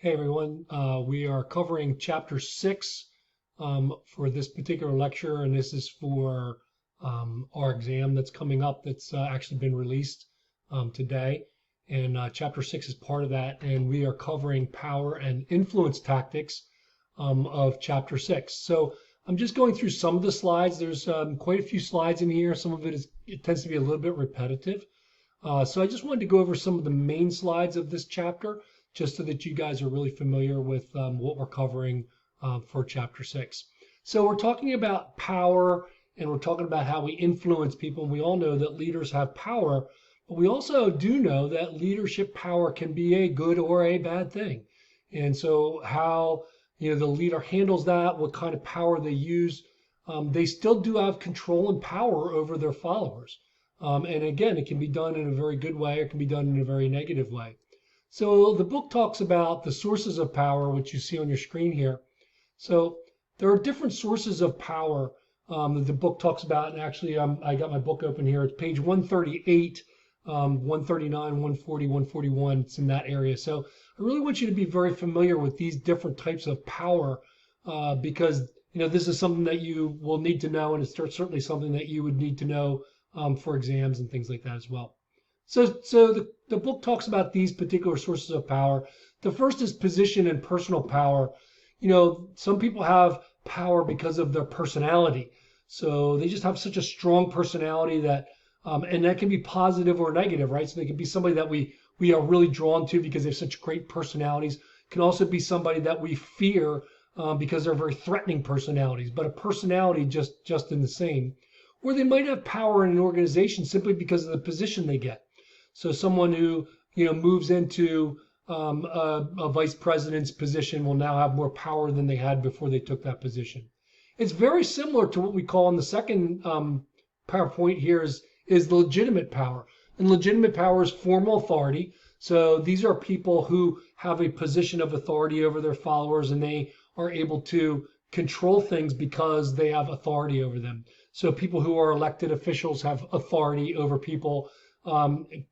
Hey everyone, we are covering chapter 6 for this particular lecture, and this is for our exam that's coming up that's actually been released today. And chapter 6 is part of that, and we are covering power and influence tactics of chapter 6. So I'm just going through some of the slides. There's quite a few slides in here. Some of it tends to be a little bit repetitive. So I just wanted to go over some of the main slides of this chapter, just so that you guys are really familiar with what we're covering for chapter 6. So we're talking about power, and we're talking about how we influence people. And we all know that leaders have power, but we also do know that leadership power can be a good or a bad thing. And so how the leader handles that, what kind of power they use, they still do have control and power over their followers. And again, it can be done in a very good way, or it can be done in a very negative way. So the book talks about the sources of power, which you see on your screen here. So there are different sources of power that the book talks about. And actually, I got my book open here. It's page 138, 139, 140, 141. It's in that area. So I really want you to be very familiar with these different types of power because this is something that you will need to know, and it's certainly something that you would need to know for exams and things like that as well. So the book talks about these particular sources of power. The first is position and personal power. Some people have power because of their personality. So they just have such a strong personality that, and that can be positive or negative, right? So they can be somebody that we are really drawn to because they have such great personalities. It can also be somebody that we fear because they're very threatening personalities, but a personality just in the same. Or they might have power in an organization simply because of the position they get. So someone who moves into a vice president's position will now have more power than they had before they took that position. It's very similar to what we call in the second PowerPoint here is legitimate power. And legitimate power is formal authority. So these are people who have a position of authority over their followers, and they are able to control things because they have authority over them. So people who are elected officials have authority over people.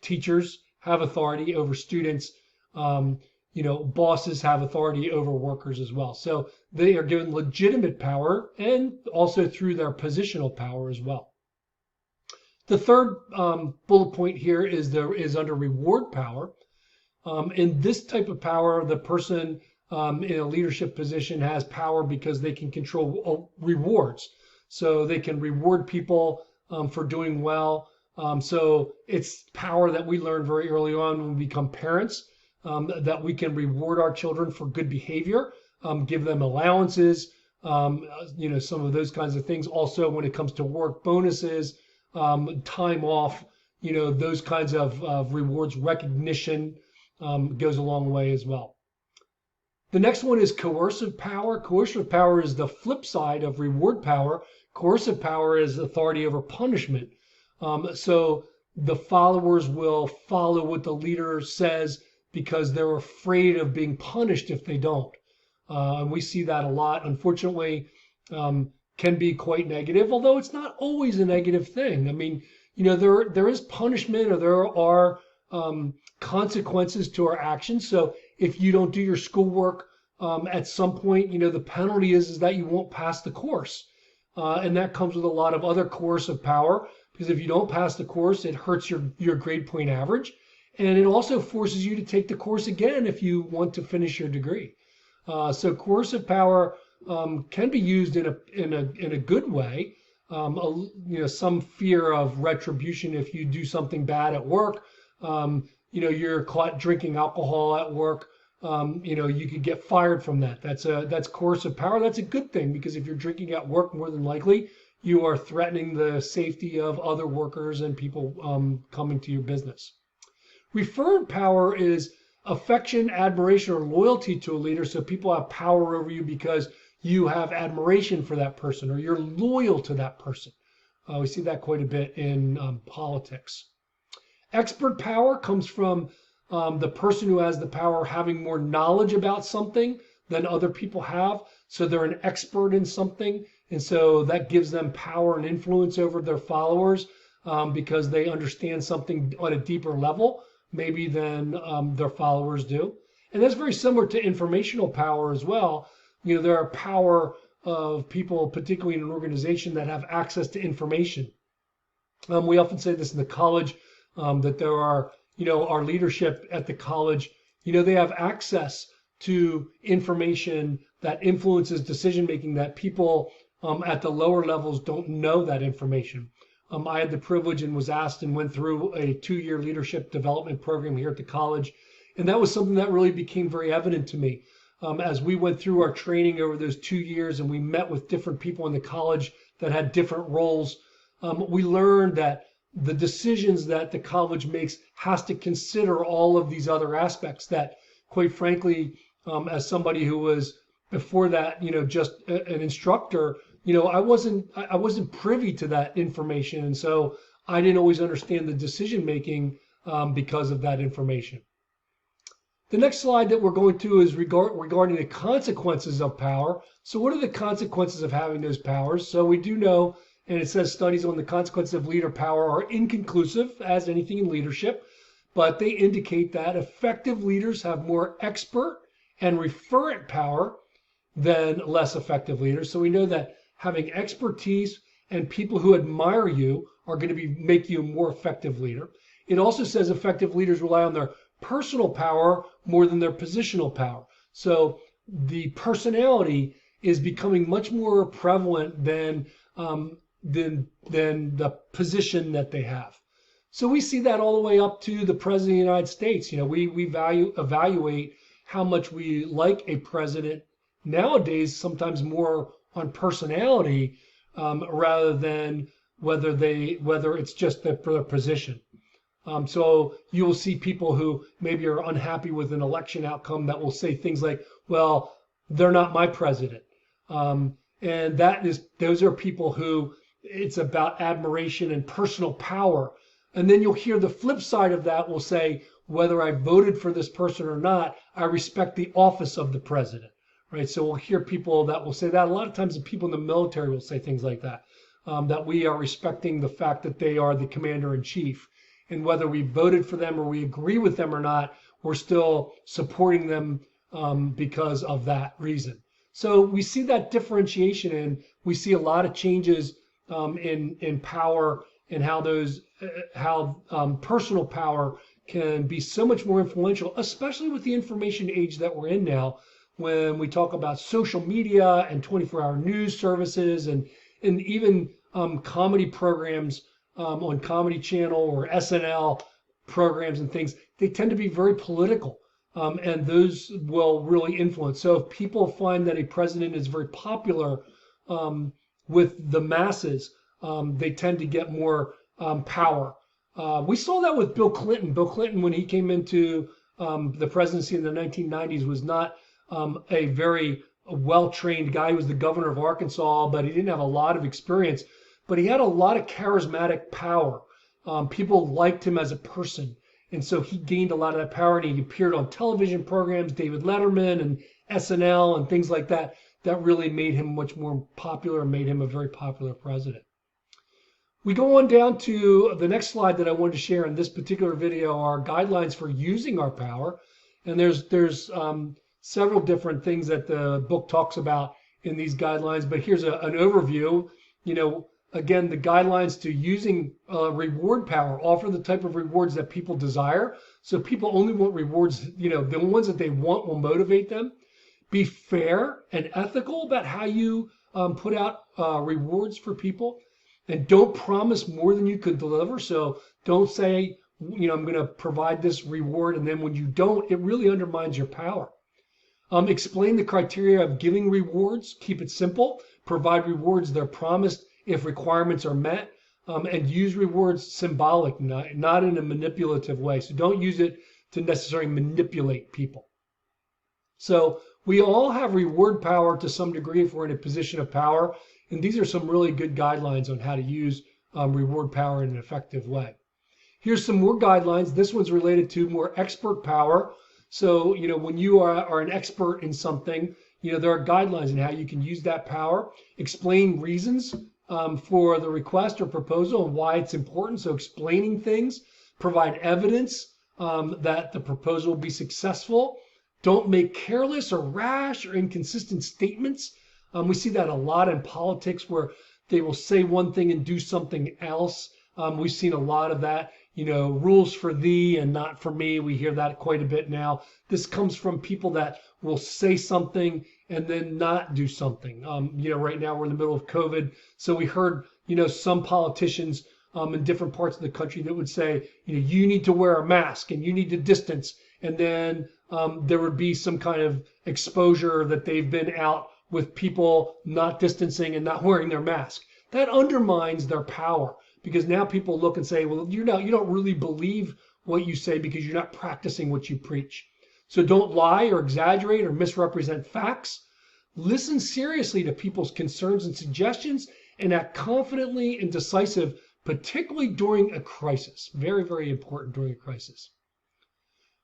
Teachers have authority over students. Bosses have authority over workers as well. So they are given legitimate power, and also through their positional power as well. The third bullet point here is under reward power. In this type of power, the person in a leadership position has power because they can control rewards. So they can reward people for doing well. So it's power that we learn very early on when we become parents, that we can reward our children for good behavior, give them allowances, some of those kinds of things. Also, when it comes to work bonuses, time off, those kinds of rewards, recognition goes a long way as well. The next one is coercive power. Coercive power is the flip side of reward power. Coercive power is authority over punishment. So the followers will follow what the leader says because they're afraid of being punished if they don't. And we see that a lot, unfortunately, can be quite negative, although it's not always a negative thing. I mean, there is punishment, or there are consequences to our actions. So if you don't do your schoolwork, at some point, the penalty is that you won't pass the course. And that comes with a lot of other coercive power, because if you don't pass the course, it hurts your grade point average. And it also forces you to take the course again if you want to finish your degree. So coercive power can be used in a good way. Some fear of retribution if you do something bad at work. You're caught drinking alcohol at work. You could get fired from that. That's coercive power. That's a good thing, because if you're drinking at work, more than likely you are threatening the safety of other workers and people coming to your business. Referred power is affection, admiration, or loyalty to a leader. So people have power over you because you have admiration for that person, or you're loyal to that person. We see that quite a bit in politics. Expert power comes from the person who has the power having more knowledge about something than other people have. So they're an expert in something. And so that gives them power and influence over their followers because they understand something on a deeper level, maybe than their followers do. And that's very similar to informational power as well. There are power of people, particularly in an organization, that have access to information. We often say this in the college, that there are, our leadership at the college, they have access to information that influences decision making that people at the lower levels don't know that information. I had the privilege and was asked and went through a 2-year leadership development program here at the college. And that was something that really became very evident to me. As we went through our training over those 2 years and we met with different people in the college that had different roles, we learned that the decisions that the college makes has to consider all of these other aspects that, quite frankly, as somebody who was before that, just an instructor, I wasn't privy to that information. And so I didn't always understand the decision making because of that information. The next slide that we're going to is regarding the consequences of power. So what are the consequences of having those powers? So we do know, and it says studies on the consequences of leader power are inconclusive, as anything in leadership, but they indicate that effective leaders have more expert and referent power than less effective leaders. So we know that having expertise and people who admire you are going to make you a more effective leader. It also says effective leaders rely on their personal power more than their positional power. So the personality is becoming much more prevalent than the position that they have. So we see that all the way up to the President of the United States. We evaluate how much we like a president nowadays, sometimes more on personality rather than whether it's just for their position. So you will see people who maybe are unhappy with an election outcome that will say things like, well, they're not my president. And those are people who it's about admiration and personal power. And then you'll hear the flip side of that will say, whether I voted for this person or not, I respect the office of the president, right? So we'll hear people that will say that. A lot of times the people in the military will say things like that, that we are respecting the fact that they are the commander in chief. And whether we voted for them or we agree with them or not, we're still supporting them because of that reason. So we see that differentiation, and we see a lot of changes in power and how personal power can be so much more influential, especially with the information age that we're in now, when we talk about social media and 24-hour news services and even comedy programs on Comedy Channel or SNL programs and things. They tend to be very political, and those will really influence. So if people find that a president is very popular with the masses, they tend to get more power. We saw that with Bill Clinton. Bill Clinton, when he came into the presidency in the 1990s, was not a very well-trained guy. He was the governor of Arkansas, but he didn't have a lot of experience. But he had a lot of charismatic power. People liked him as a person. And so he gained a lot of that power, and he appeared on television programs, David Letterman and SNL and things like that, that really made him much more popular and made him a very popular president. We go on down to the next slide that I wanted to share in this particular video are guidelines for using our power. And there's several different things that the book talks about in these guidelines, but here's an overview. Again, the guidelines to using reward power, offer the type of rewards that people desire. So people only want rewards, the ones that they want will motivate them. Be fair and ethical about how you put out rewards for people. And don't promise more than you could deliver. So don't say, I'm going to provide this reward, and then when you don't, it really undermines your power. Explain the criteria of giving rewards. Keep it simple. Provide rewards that are promised if requirements are met, and use rewards symbolic, not in a manipulative way. So don't use it to necessarily manipulate people. So we all have reward power to some degree if we're in a position of power. And these are some really good guidelines on how to use reward power in an effective way. Here's some more guidelines. This one's related to more expert power. So, when you are an expert in something, there are guidelines on how you can use that power. Explain reasons for the request or proposal and why it's important. So explaining things, provide evidence that the proposal will be successful, Don't make careless or rash or inconsistent statements. We see that a lot in politics where they will say one thing and do something else. We've seen a lot of that, rules for thee and not for me. We hear that quite a bit now. This comes from people that will say something and then not do something. Right now we're in the middle of COVID. So we heard, some politicians in different parts of the country that would say, you need to wear a mask and you need to distance. And then there would be some kind of exposure that they've been out with people not distancing and not wearing their mask. That undermines their power because now people look and say, well, you don't really believe what you say because you're not practicing what you preach. So don't lie or exaggerate or misrepresent facts. Listen seriously to people's concerns and suggestions and act confidently and decisive, particularly during a crisis. Very, very important during a crisis.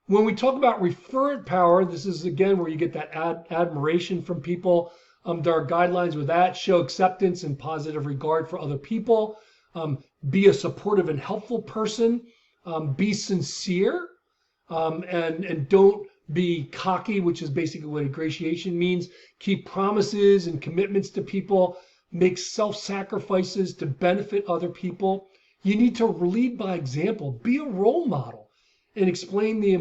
When we talk about referent power, this is again where you get that admiration from people. There are guidelines with that. Show acceptance and positive regard for other people. Be a supportive and helpful person. Be sincere and don't be cocky, which is basically what ingratiation means. Keep promises and commitments to people. Make self-sacrifices to benefit other people. You need to lead by example. Be a role model. And explain the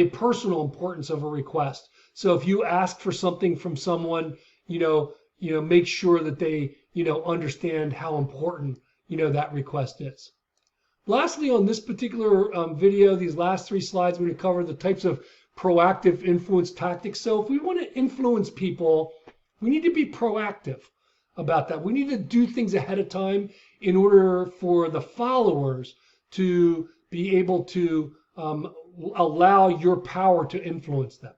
personal importance of a request. So if you ask for something from someone, make sure that they, understand how important, that request is. Lastly, on this particular video, these last 3 slides, we're going to cover the types of proactive influence tactics. So if we want to influence people, we need to be proactive about that. We need to do things ahead of time in order for the followers to be able to allow your power to influence them.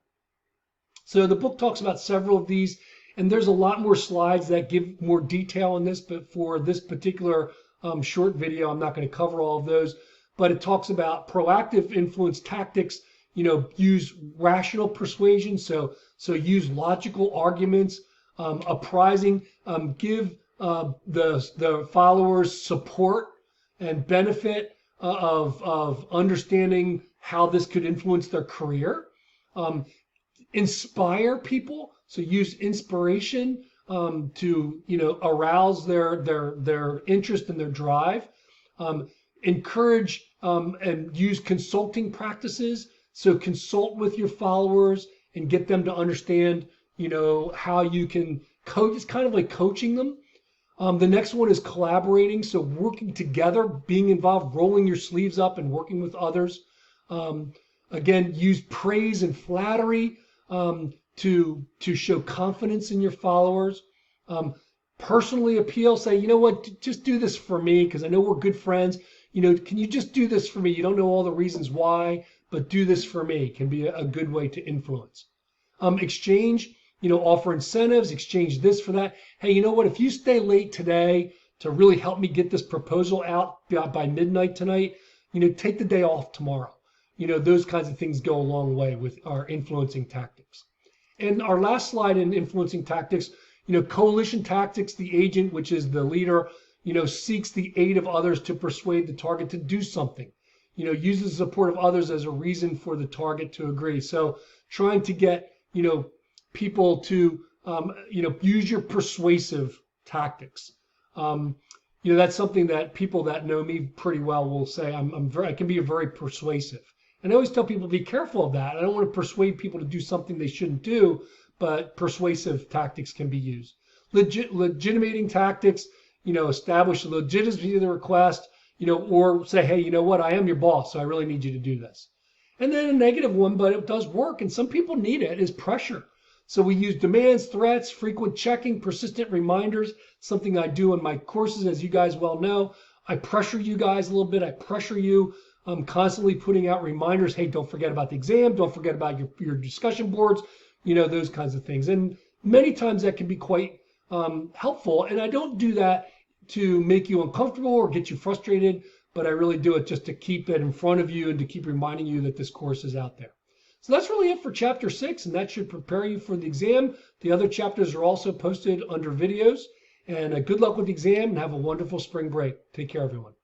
So the book talks about several of these, and there's a lot more slides that give more detail on this, but for this particular short video, I'm not going to cover all of those, but it talks about proactive influence tactics, use rational persuasion, so use logical arguments, apprising, give the followers support and benefit of understanding how this could influence their career. Inspire people, so use inspiration to arouse their interest and their drive. Encourage and use consulting practices, so consult with your followers and get them to understand how you can coach. It's kind of like coaching them. The next one is collaborating, so working together, being involved, rolling your sleeves up and working with others. Again, use praise and flattery to show confidence in your followers. Personally appeal, say, just do this for me because I know we're good friends. Can you just do this for me? You don't know all the reasons why, but do this for me can be a good way to influence. Exchange. Offer incentives, exchange this for that. Hey, if you stay late today to really help me get this proposal out by midnight tonight, take the day off tomorrow. Those kinds of things go a long way with our influencing tactics. And our last slide in influencing tactics, coalition tactics, the agent, which is the leader, seeks the aid of others to persuade the target to do something. Uses the support of others as a reason for the target to agree. So trying to get, people to use your persuasive tactics. That's something that people that know me pretty well will say I can be very persuasive. And I always tell people be careful of that. I don't want to persuade people to do something they shouldn't do, but persuasive tactics can be used. Legitimating tactics, establish the legitimacy of the request, or say, hey, I am your boss, so I really need you to do this. And then a negative one, but it does work, and some people need it, is pressure. So we use demands, threats, frequent checking, persistent reminders, something I do in my courses, as you guys well know. I pressure you guys a little bit. I pressure you. I'm constantly putting out reminders. Hey, don't forget about the exam. Don't forget about your discussion boards, those kinds of things. And many times that can be quite helpful. And I don't do that to make you uncomfortable or get you frustrated, but I really do it just to keep it in front of you and to keep reminding you that this course is out there. So that's really it for chapter 6, and that should prepare you for the exam. The other chapters are also posted under videos. And good luck with the exam and have a wonderful spring break. Take care, everyone.